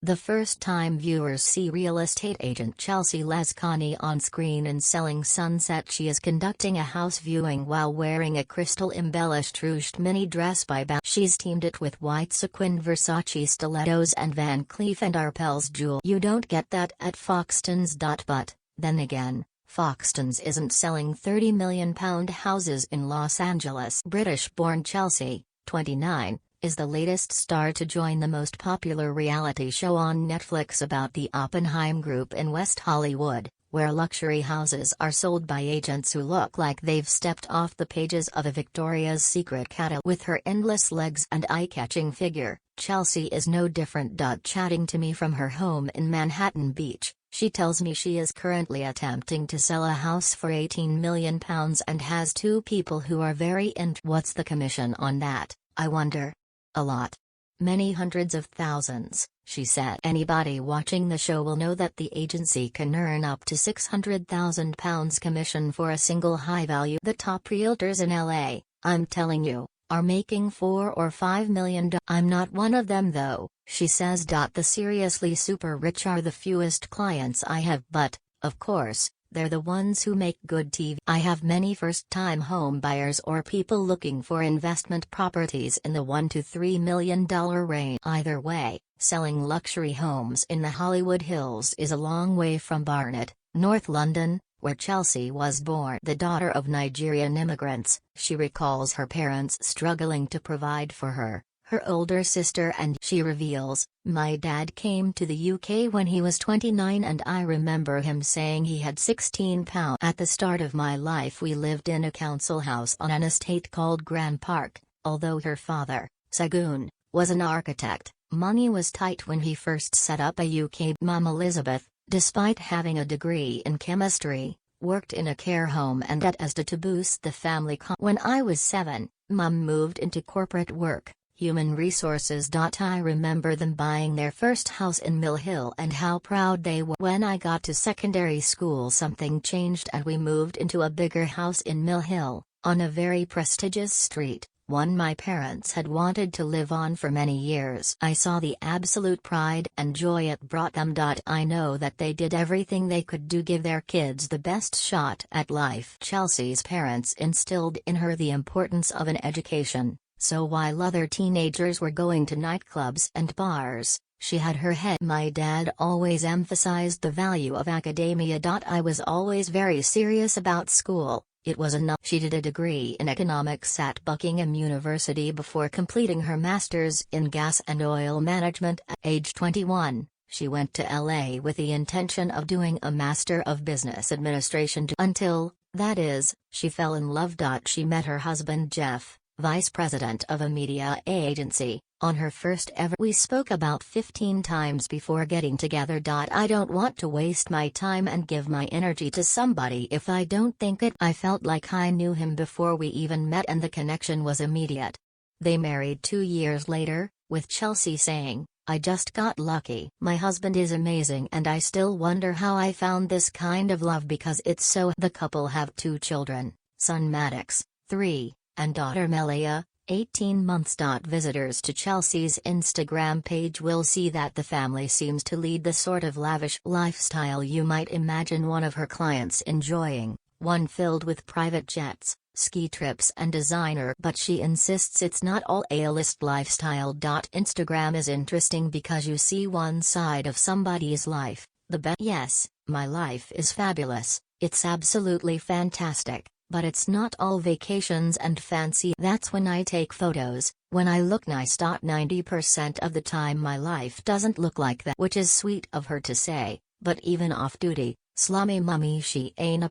The first time viewers see real estate agent Chelsea Lazkani on screen in Selling Sunset, she is conducting a house viewing while wearing a crystal-embellished ruched mini dress by Balmain. She's teamed it with white sequinned Versace stilettos and Van Cleef & Arpels jewelry. You don't get that at Foxtons. But, then again, Foxtons isn't selling £30 million houses in Los Angeles. British-born Chelsea, 29, is the latest star to join the most popular reality show on Netflix about the Oppenheim Group in West Hollywood, where luxury houses are sold by agents who look like they've stepped off the pages of a Victoria's Secret catalog. With her endless legs and eye-catching figure, Chelsea is no different. Chatting to me from her home in Manhattan Beach, she tells me she is currently attempting to sell a house for £18 million and has two people who are very into. What's the commission on that, I wonder? A lot. Many hundreds of thousands, she said. Anybody watching the show will know that the agency can earn up to £600,000 commission for a single high-value. The top realtors in LA, I'm telling you, are making $4 or $5 million. I'm not one of them though, she says. The seriously super rich are the fewest clients I have, but, of course, they're the ones who make good TV. I have many first-time home buyers or people looking for investment properties in the $1 to $3 million range. Either way, selling luxury homes in the Hollywood Hills is a long way from Barnet, North London, where Chelsea was born. The daughter of Nigerian immigrants, she recalls her parents struggling to provide for her, her older sister, and she reveals, "My dad came to the UK when he was 29 and I remember him saying he had £16. At the start of my life we lived in a council house on an estate called Grand Park. Although her father, Segun, was an architect, money was tight when he first set up a UK." Mum Elizabeth, despite having a degree in chemistry, worked in a care home and at ASDA to boost the family. When I was 7, Mum moved into corporate work. Human resources. I remember them buying their first house in Mill Hill and how proud they were. When I got to secondary school something changed and we moved into a bigger house in Mill Hill, on a very prestigious street, one my parents had wanted to live on for many years. I saw the absolute pride and joy it brought them. I know that they did everything they could to give their kids the best shot at life. Chelsea's parents instilled in her the importance of an education. So while other teenagers were going to nightclubs and bars, she had her head. My dad always emphasized the value of academia. I was always very serious about school, it was enough. She did a degree in economics at Buckingham University before completing her master's in gas and oil management. At age 21, she went to LA with the intention of doing a Master of Business Administration until, that is, she fell in love. She met her husband Jeff, vice president of a media agency, on her first ever. We spoke about 15 times before getting together. I don't want to waste my time and give my energy to somebody if I don't think it. I felt like I knew him before we even met and the connection was immediate. They married 2 years later, with Chelsea saying, "I just got lucky. My husband is amazing and I still wonder how I found this kind of love because it's so." The couple have 2 children, son Maddox, 3, and daughter Melia, 18 months. Visitors to Chelsea's Instagram page will see that the family seems to lead the sort of lavish lifestyle you might imagine one of her clients enjoying, one filled with private jets, ski trips and designer. But she insists it's not all A-list lifestyle. Instagram is interesting because you see one side of somebody's life, the best. Yes, my life is fabulous, it's absolutely fantastic. But it's not all vacations and fancy. That's when I take photos, when I look nice. 90% of the time my life doesn't look like that. Which is sweet of her to say, but even off-duty, slummy mummy she ain't.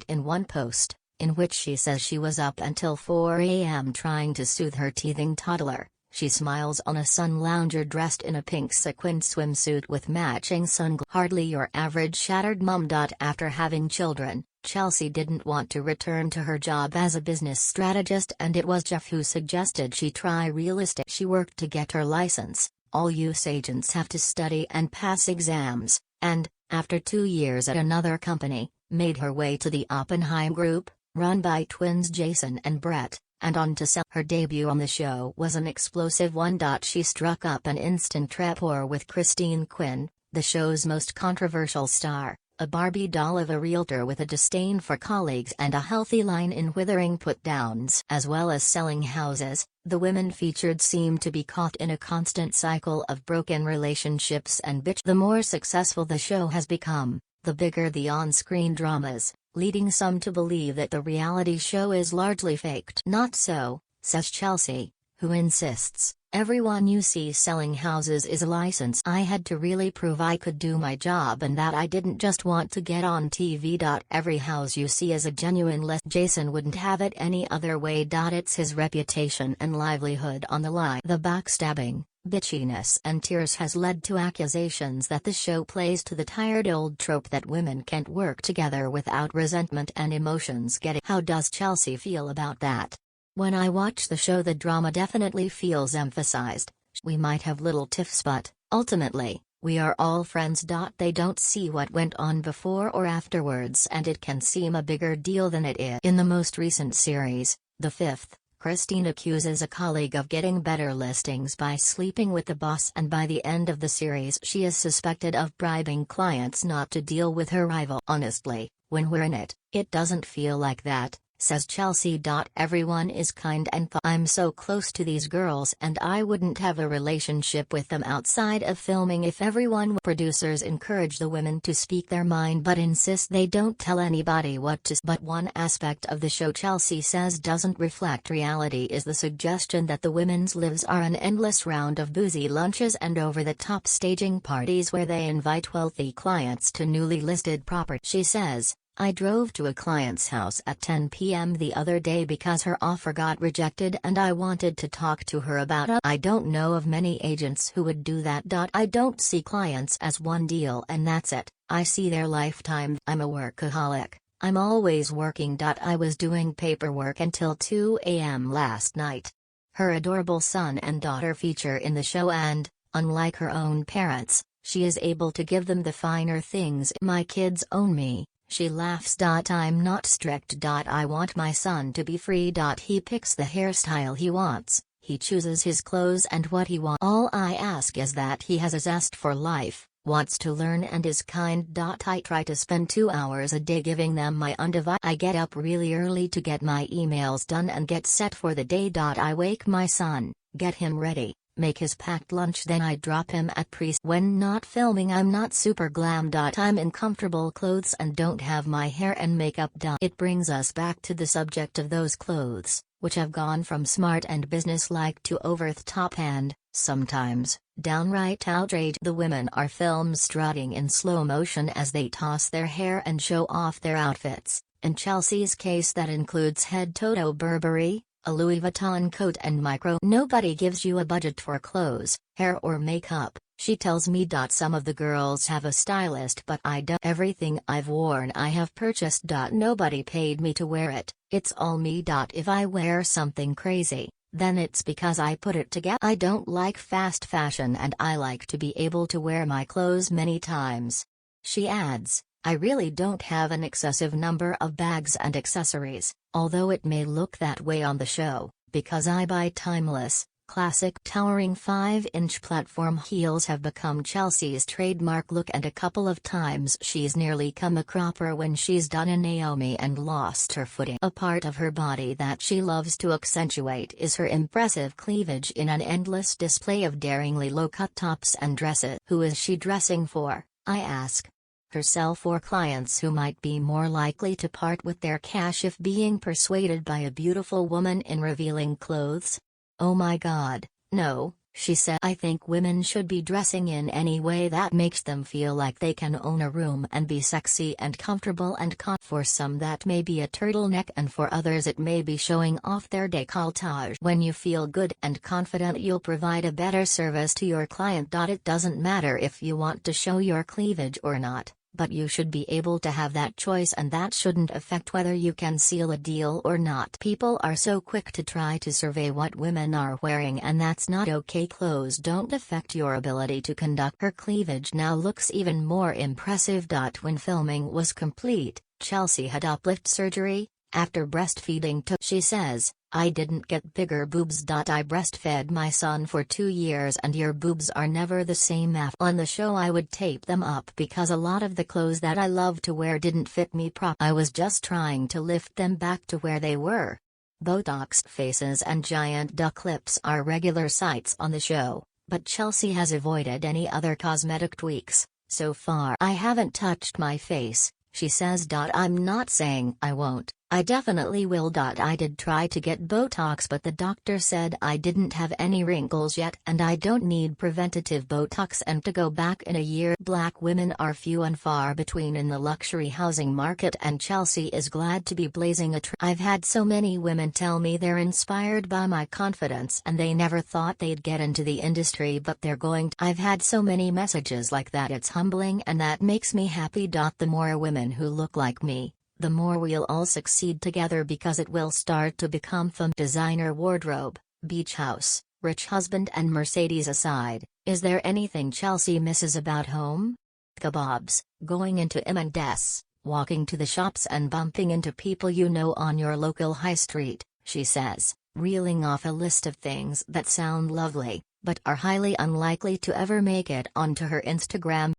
In one post, in which she says she was up until 4 a.m. trying to soothe her teething toddler, she smiles on a sun lounger dressed in a pink sequined swimsuit with matching sunglasses. Hardly your average shattered mum. After having children, Chelsea didn't want to return to her job as a business strategist and it was Jeff who suggested she try real estate. She worked to get her license. All US agents have to study and pass exams, and, after 2 years at another company, made her way to the Oppenheim Group, run by twins Jason and Brett, and on to sell. Her debut on the show was an explosive one. She struck up an instant rapport with Christine Quinn, the show's most controversial star, a Barbie doll of a realtor with a disdain for colleagues and a healthy line in withering put-downs. As well as selling houses, the women featured seemed to be caught in a constant cycle of broken relationships and bitch. The more successful the show has become, the bigger the on-screen dramas, leading some to believe that the reality show is largely faked. Not so, says Chelsea, who insists, everyone you see selling houses is a license. I had to really prove I could do my job and that I didn't just want to get on TV. Every house you see is a genuine Jason wouldn't have it any other way. It's his reputation and livelihood on the line. The backstabbing, bitchiness and tears has led to accusations that the show plays to the tired old trope that women can't work together without resentment and emotions getting. How does Chelsea feel about that? When I watch the show, the drama definitely feels emphasized. We might have little tiffs, but, ultimately, we are all friends. They don't see what went on before or afterwards, and it can seem a bigger deal than it is. In the most recent series, The Fifth, Christine accuses a colleague of getting better listings by sleeping with the boss, and by the end of the series she is suspected of bribing clients not to deal with her rival. Honestly, when we're in it, it doesn't feel like that, says Chelsea. Everyone is kind and I'm so close to these girls and I wouldn't have a relationship with them outside of filming if everyone. Producers encourage the women to speak their mind but insist they don't tell anybody what to say. But one aspect of the show Chelsea says doesn't reflect reality is the suggestion that the women's lives are an endless round of boozy lunches and over-the-top staging parties where they invite wealthy clients to newly listed property. She says, I drove to a client's house at 10 p.m. the other day because her offer got rejected and I wanted to talk to her about it. I don't know of many agents who would do that. I don't see clients as one deal and that's it, I see their lifetime. I'm a workaholic, I'm always working. I was doing paperwork until 2 a.m. last night. Her adorable son and daughter feature in the show and, unlike her own parents, she is able to give them the finer things. My kids own me. She laughs. I'm not strict. I want my son to be free. He picks the hairstyle he wants, he chooses his clothes and what he wants. All I ask is that he has a zest for life, wants to learn and is kind. I try to spend 2 hours a day giving them my undivided. I get up really early to get my emails done and get set for the day. I wake my son, get him ready, make his packed lunch, then I drop him at pre. When not filming I'm not super glam. I'm in comfortable clothes and don't have my hair and makeup done. It brings us back to the subject of those clothes, which have gone from smart and businesslike to over the top and, sometimes, downright outrage. The women are filmed strutting in slow motion as they toss their hair and show off their outfits. In Chelsea's case that includes head-to-toe Burberry, a Louis Vuitton coat and micro. Nobody gives you a budget for clothes, hair or makeup, she tells me. Some of the girls have a stylist but I don't. Everything I've worn I have purchased. Nobody paid me to wear it, it's all me. If I wear something crazy, then it's because I put it together. I don't like fast fashion and I like to be able to wear my clothes many times. She adds, I really don't have an excessive number of bags and accessories, although it may look that way on the show, because I buy timeless, classic. Towering 5-inch platform heels have become Chelsea's trademark look, and a couple of times she's nearly come a cropper when she's done a Naomi and lost her footing. A part of her body that she loves to accentuate is her impressive cleavage in an endless display of daringly low-cut tops and dresses. Who is she dressing for, I ask herself, or clients who might be more likely to part with their cash if being persuaded by a beautiful woman in revealing clothes? Oh my God, no, she said. I think women should be dressing in any way that makes them feel like they can own a room and be sexy and comfortable and for some that may be a turtleneck and for others it may be showing off their décolletage. When you feel good and confident you'll provide a better service to your client. It doesn't matter if you want to show your cleavage or not, but you should be able to have that choice and that shouldn't affect whether you can seal a deal or not. People are so quick to try to survey what women are wearing and that's not okay. Clothes don't affect your ability to conduct. Her cleavage now looks even more impressive. When filming was complete, Chelsea had uplift surgery, after breastfeeding she says, I didn't get bigger boobs. I breastfed my son for 2 years and your boobs are never the same after. On the show I would tape them up because a lot of the clothes that I love to wear didn't fit me I was just trying to lift them back to where they were. Botox faces and giant duck lips are regular sights on the show, but Chelsea has avoided any other cosmetic tweaks. So far I haven't touched my face, she says. I'm not saying I won't, I definitely will. I did try to get Botox but the doctor said I didn't have any wrinkles yet and I don't need preventative Botox and to go back in a year. Black women are few and far between in the luxury housing market and Chelsea is glad to be blazing a trail. I've had so many women tell me they're inspired by my confidence and they never thought they'd get into the industry but they're going to. I've had so many messages like that, it's humbling and that makes me happy. The more women who look like me, the more we'll all succeed together because it will start to become fun. Designer wardrobe, beach house, rich husband and Mercedes aside, is there anything Chelsea misses about home? Kebabs, going into M&S, walking to the shops and bumping into people you know on your local high street, she says, reeling off a list of things that sound lovely, but are highly unlikely to ever make it onto her Instagram.